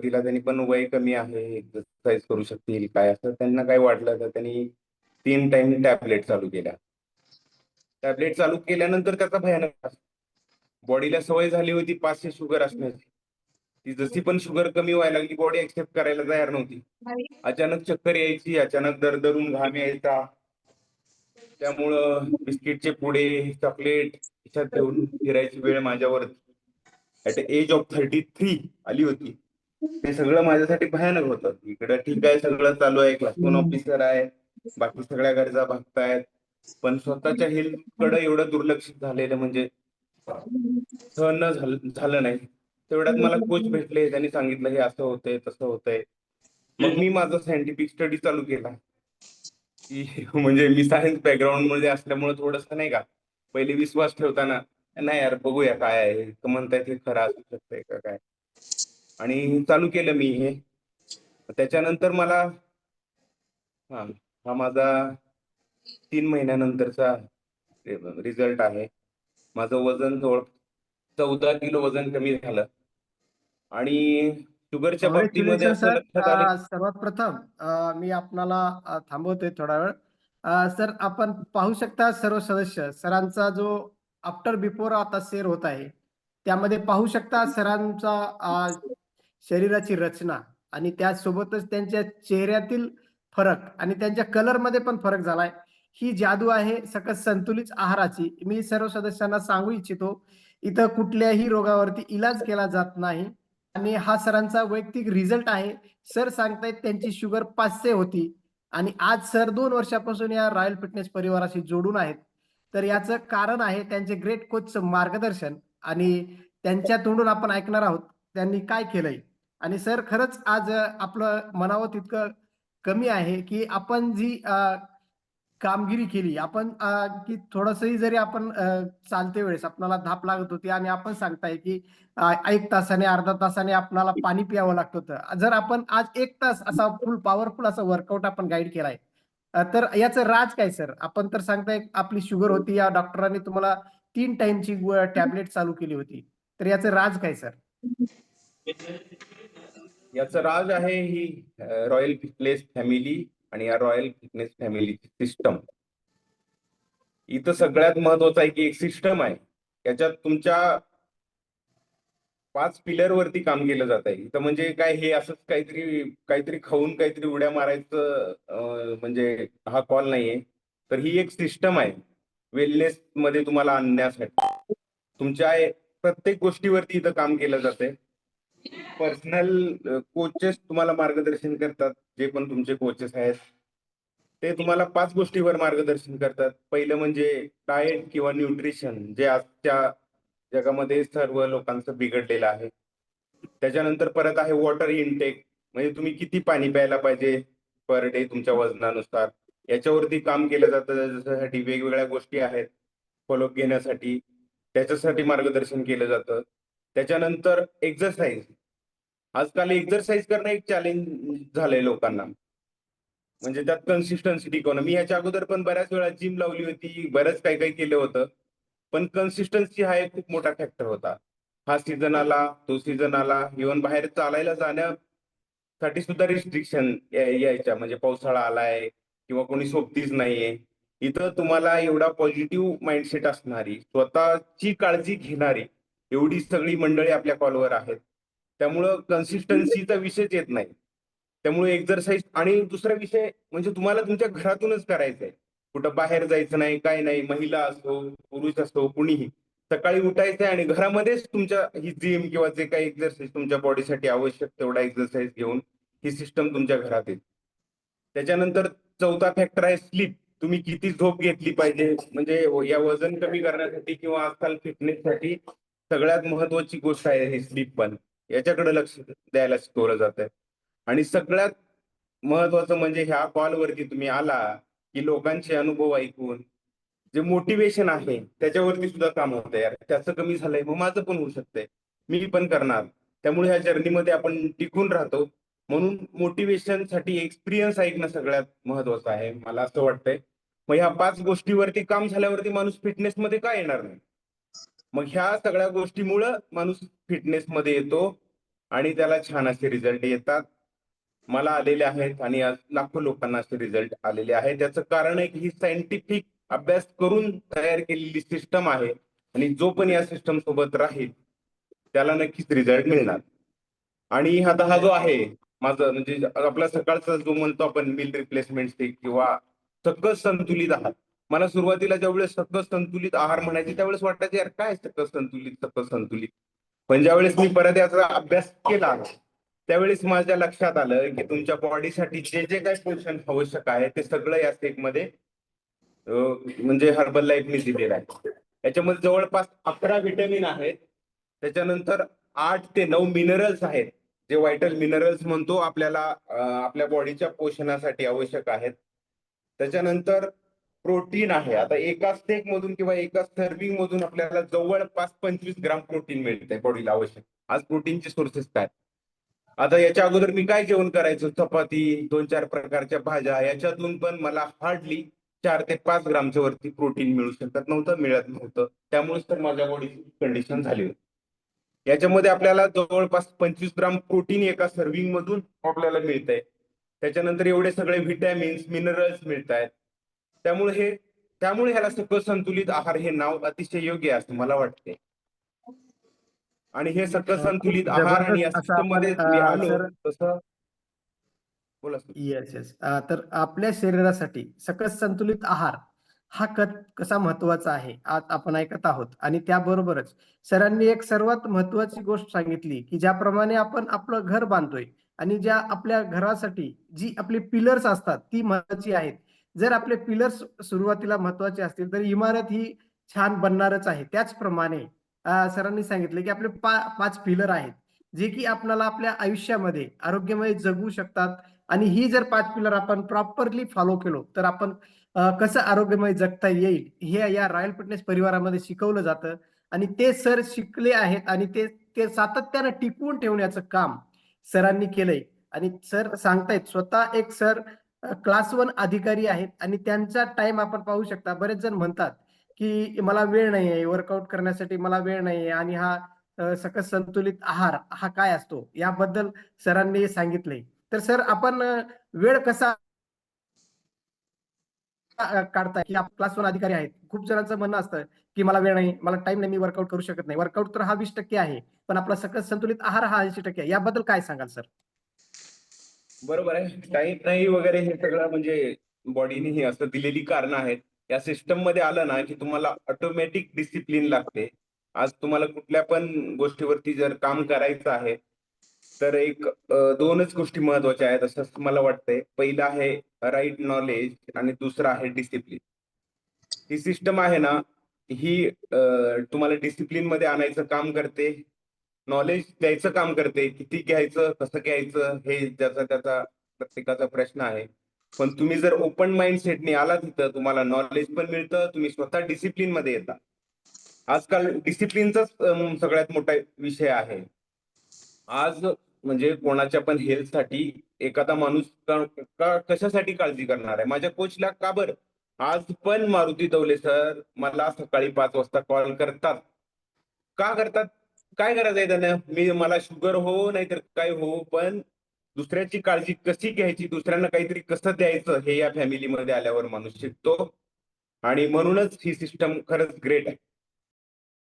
सुरुवातीला त्यांनी पण वय कमी आहे, एक्सरसाइज करू शकतील काय, असं त्यांना काय वाटलं तर त्यांनी 3 टाइम टॅबलेट चालू केल्या. टॅबलेट चालू केल्यानंतर त्याचा भयानक बॉडीला सवय झाली होती 500 शुगर असण्याची. ती जशी पण शुगर कमी व्हायला लागली, बॉडी ऍक्सेप्ट करायला तयार नव्हती. अचानक चक्कर यायची, अचानक दरदरून घाम यायचा. त्यामुळं बिस्किटचे पुडे, चॉकलेट खिशात ठेवून फिरायची वेळ माझ्यावर ऍट एज ऑफ 33 आली होती. ते सगळं माझ्यासाठी भयानक होतं. इकडं ठीक आहे, सगळं चालू आहे, क्लास 1 ऑफिसर आहे, बाकी सगळ्या गरजा भागतायत, पण स्वतःच्या हेल्थ कडे एवढं दुर्लक्ष झालेलं म्हणजे सहन न झालं नाही. तेवढ्यात मला कोच भेटले, त्यांनी सांगितलं हे असं होतंय तसं होतंय. मग मी माझा सायंटिफिक स्टडी चालू केला की म्हणजे मी सायन्स बॅकग्राऊंड मध्ये असल्यामुळे थोडस नाही का, पहिले विश्वास ठेवताना नाही यार बघूया काय आहे, तर म्हणतायत हे खरं असू शकतंय का काय, आणि चालू केलं मी हे. त्याच्यानंतर मला हा हा माझा 3 महिन्यानंतरचा रिझल्ट आहे. माझं वजन जवळ 14 किलो वजन कमी झालं. आणि शुगरच्या बाबतीमध्ये कॉंग्रॅच्युलेशन असं सर. लक्षात आलं. सर्वात प्रथम मी आपणाला थांबवतोय थोडा वेळ. सर आपण पाहू शकता सर्व सदस्य सरांचा जो आफ्टर बिफोर आता शेअर होत आहे, त्यामध्ये पाहू शकता सरांचा शरीराची रचना आणि त्यासोबतच त्यांच्या चेहऱ्यातील फरक आणि त्यांच्या कलर मध्ये पण फरक झालाय. ही जादू आहे सकस संतुलित आहाराची. मी सर्व सदस्यांना सांगू इच्छितो, इथं कुठल्याही रोगावरती इलाज केला जात नाही आणि हा सरांचा वैयक्तिक रिझल्ट आहे. सर सांगतायत त्यांची शुगर 500 होती आणि आज सर 2 वर्षापासून या रॉयल फिटनेस परिवाराशी जोडून आहेत. तर याचं कारण आहे त्यांचे ग्रेट कोचचं मार्गदर्शन आणि त्यांच्या तोंडून आपण ऐकणार आहोत त्यांनी काय केलंय. आणि सर खरंच आज आपलं म्हणावं तितकं कमी आहे की आपण जी कामगिरी केली आपण, की थोडंसंही जरी आपण चालते वेळेस आपल्याला धाप लागत होती आणि आपण सांगताय की 1 तासाने अर्धा तासाने आपल्याला पाणी प्यावं लागत होतं. जर आपण आज 1 तास असा फुल पॉवरफुल असा वर्कआउट आपण गाईड केलाय, तर याचं राज काय सर? आपण तर सांगताय आपली शुगर होती, या डॉक्टरांनी तुम्हाला 3 टाइमची टॅबलेट चालू केली होती, तर याचं राज काय सर? याचं राज आहे ही रॉयल फिटनेस फॅमिली आणि या रॉयल फिटनेस फॅमिलीची सिस्टम. इथं सगळ्यात महत्वाचं आहे की एक सिस्टम आहे, याच्यात तुमच्या 5 पिलर वरती काम केलं जात आहे. इथं म्हणजे काय हे असंच काहीतरी काहीतरी खाऊन काहीतरी उड्या मारायचं म्हणजे हा कॉल नाहीये. तर ही एक सिस्टम आहे वेलनेस मध्ये तुम्हाला आणण्यासाठी. तुमच्या प्रत्येक गोष्टीवरती इथं काम केलं जातंय. पर्सनल कोचेस तुम्हाला मार्गदर्शन करतात. जे पण तुमचे कोचेस आहेत ते तुम्हाला 5 गोष्टीवर मार्गदर्शन करतात. पहिलं म्हणजे डाएट किंवा न्यूट्रिशन, जे आजच्या जगामध्ये सर्व लोकांचं बिघडलेलं आहे. त्याच्यानंतर परत आहे वॉटर इनटेक, म्हणजे तुम्ही किती पाणी प्यायला पाहिजे पर डे तुमच्या वजनानुसार, याच्यावरती काम केलं जातं. त्याच्यासाठी वेगवेगळ्या गोष्टी आहेत फॉलोअप घेण्यासाठी, त्याच्यासाठी मार्गदर्शन केलं जातं. त्याच्यानंतर एक्झरसाइज. आजकाल एक्झरसाइज करणं एक चॅलेंज झालंय लोकांना, म्हणजे त्यात कन्सिस्टन्सी टिकवणं. मी याच्या अगोदर पण बऱ्याच वेळा जिम लावली होती, बरंच काही काही केलं होतं, पण कन्सिस्टन्सी हा एक खूप मोठा फॅक्टर होता. हा सीझन आला, तो सीझन आला, इव्हन बाहेर चालायला जाण्यासाठी सुद्धा रिस्ट्रिक्शन यायच्या, म्हणजे पावसाळा आलाय किंवा कोणी सोबतीच नाहीये. इथं तुम्हाला एवढा पॉझिटिव्ह माइंडसेट असणारी, स्वतःची काळजी घेणारी एवढी सगळी मंडळी आपल्या कॉलवर आहेत. त्यामुळं कन्सिस्टन्सीचा विषयच येत नाही. त्यामुळे एक्झरसाइज, आणि दुसरा विषय म्हणजे तुम्हाला तुमच्या घरातूनच करायचंय, कुठं बाहेर जायचं नाही, काय नाही. महिला असो पुरुष असो कुणीही, सकाळी उठायचंय आणि घरामध्येच तुमच्या ही जिम किंवा जे काही एक्झरसाइज तुमच्या बॉडीसाठी आवश्यक तेवढा एक्झरसाइज घेऊन ही सिस्टम तुमच्या घरात येईल. त्याच्यानंतर चौथा फॅक्टर आहे स्लीप. तुम्ही किती झोप घेतली पाहिजे, म्हणजे या वजन कमी करण्यासाठी किंवा आजकाल फिटनेससाठी सगळ्यात महत्वाची गोष्ट आहे ही स्लीप. पण याच्याकडे लक्ष द्यायला शिकवलं जातंय. आणि सगळ्यात महत्वाचं म्हणजे ह्या कॉलवरती तुम्ही आला की लोकांचे अनुभव ऐकून जे मोटिवेशन आहे त्याच्यावरती सुद्धा काम होतं. यार त्याचं कमी झालंय, मग माझं पण होऊ शकतंय, मी पण करणार. त्यामुळे ह्या जर्नीमध्ये आपण टिकून राहतो. म्हणून मोटिवेशन साठी एक्सपिरियन्स ऐकणं सगळ्यात महत्वाचं आहे, मला असं वाटतंय. मग ह्या 5 गोष्टीवरती काम झाल्यावरती माणूस फिटनेसमध्ये का येणार नाही? मग ह्या सगळ्या गोष्टीमुळं माणूस फिटनेसमध्ये येतो. आणि त्याला छान असे रिझल्ट येतात. मला आलेले आहेत आणि आज लाखो लोकांना असे रिझल्ट आलेले आहेत. त्याचं कारण आहे की ही सायंटिफिक अभ्यास करून तयार केलेली सिस्टम आहे आणि जो पण या सिस्टम सोबत राहील त्याला नक्कीच रिझल्ट मिळणार. आणि आता हा जो आहे माझं म्हणजे आपला सकाळचा जो म्हणतो आपण मील रिप्लेसमेंट स्टिक किंवा सकस संतुलित आहार. मला सुरुवातीला ज्यावेळेस सकस संतुलित आहार म्हणायचे त्यावेळेस वाटायचं यार काय सकस संतुलित. पण ज्यावेळेस मी परत याचा अभ्यास केला त्यावेळेस माझ्या लक्षात आलं की तुमच्या बॉडीसाठी जे जे काही पोषण आवश्यक आहे ते सगळं या स्टेक मध्ये म्हणजे हर्बल लाईफने दिलेलं आहे. याच्यामध्ये जवळपास 11 व्हिटॅमिन आहेत. त्याच्यानंतर 8 ते 9 मिनरल्स आहेत जे व्हायटल मिनरल्स म्हणतो आपल्याला आपल्या बॉडीच्या पोषणासाठी आवश्यक आहेत. त्याच्यानंतर प्रोटीन आहे. आता एका स्टेक मधून किंवा एका सर्विंग मधून आपल्याला जवळपास 25 ग्राम प्रोटीन मिळते बॉडीला आवश्यक. आज प्रोटीनचे सोर्सेस काय? आता याच्या अगोदर मी काय जेवण करायचो? चपाती, 2-4 प्रकारच्या भाज्या, याच्यातून पण मला हार्डली 4 ते 5 ग्रामच्या वरती प्रोटीन मिळू शकत नव्हतं, मिळत नव्हतं. त्यामुळेच तर माझ्या बॉडीची कंडिशन झाली होती. याच्यामध्ये आपल्याला जवळपास 25 ग्राम प्रोटीन एका सर्विंग मधून आपल्याला मिळतंय. त्याच्यानंतर एवढे सगळे व्हिटॅमिन्स, मिनरल्स मिळत आहेत. त्यामुळे ह्याला सकस संतुलित आहार हे नाव अतिशय योग्य आहे असं मला वाटते. आणि हे सकस खूप संतुलित आहार आणि या जबरदस्त असं सिस्टम आपण मध्ये मी आलो सर तसं बोला सर. येस येस तर आपल्या शरीरासाठी सकस संतुलित आहार हा कसा महत्वाचा आहे आज आपण ऐकत आहोत आणि त्याबरोबरच सरांनी एक सर्वात महत्वाची गोष्ट सांगितली की ज्याप्रमाणे आपण आपलं घर बांधतोय आणि ज्या आपल्या घरासाठी जी आपली पिलर्स असतात ती महत्वाची आहेत. जर आपले पिलर्स सुरुवातीला महत्वाचे असतील तर इमारत ही छान बनणारच आहे. त्याचप्रमाणे सरांनी सांगितले की आपले 5 पिलर आहेत जे की आपल्याला आपल्या आयुष्यामध्ये आरोग्यमय जगू शकतात आणि ही जर 5 पिलर आपण प्रॉपरली फॉलो केलो तर आपण कसं आरोग्यमय जगता येईल हे या रॉयल फिटनेस परिवारामध्ये शिकवलं जातं आणि ते सर शिकले आहेत आणि ते ते सातत्यानं टिकवून ठेवण्याचं काम सरांनी केलंय आणि सर सांगतायत स्वतः एक सर क्लास 1 अधिकारी आहेत आणि त्यांचा टाइम आपण पाहू शकता. बरेच जण म्हणतात की मला वेळ नाहीये वर्कआउट करण्यासाठी मला वेळ नाहीये आणि हा सकस संतुलित आहार हा काय असतो याबद्दल सरांनी सांगितले. तर सर आपण वेळ कसा काढताय की आपण क्लास 1 अधिकारी आहेत. खूप जणांचं म्हणणं असतं की मला वेळ नाही, मला टाइम नाही, मी वर्कआउट करू शकत नाही. वर्कआउट तर हा 20% आहे, पण आपला सकस संतुलित आहार हा 80% आहे. याबद्दल काय सांगाल सर? बरोबर आहे. टाईम नाही वगैरे हे सगळं म्हणजे बॉडीने ही असं दिलेली कारणं आहेत. या सिस्टम मध्ये आलं ना की तुम्हाला ऑटोमॅटिक डिसिप्लिन लागते. आज तुम्हाला कुठल्या पण गोष्टीवरती जर काम करायचं आहे तर एक 2च गोष्टी महत्वाच्या आहेत असं मला वाटतंय. पहिलं आहे राईट नॉलेज आणि दुसरं आहे डिसिप्लिन. ही सिस्टम आहे ना ही तुम्हाला डिसिप्लिन मध्ये आणायचं काम करते. नॉलेज द्यायचं काम करते. किती घ्यायचं, कसं घ्यायचं हे ज्याचा त्याचा प्रत्येकाचा प्रश्न आहे. पण तुम्ही जर ओपन माइंडसेटने आला तिथं तुम्हाला नॉलेज पण मिळतं, तुम्ही स्वतः डिसिप्लिन मध्ये येता. आजकाल डिसिप्लिनचाच सगळ्यात मोठा विषय आहे. आज म्हणजे कोणाच्या पण हेल्थसाठी एखादा माणूस कशासाठी काळजी करणार आहे? माझ्या कोचला का बरं? आज पण मारुती दवले सर मला सकाळी 5 वाजता कॉल करतात. का करतात? काय गरज आहे त्यांना? मला शुगर हो नाहीतर काय हो, पण दुसऱ्याची काळजी कशी घ्यायची, दुसऱ्यांना काहीतरी कसं द्यायचं हे या फॅमिलीमध्ये आल्यावर माणूस शिकतो आणि म्हणूनच ही सिस्टम खरंच ग्रेट आहे.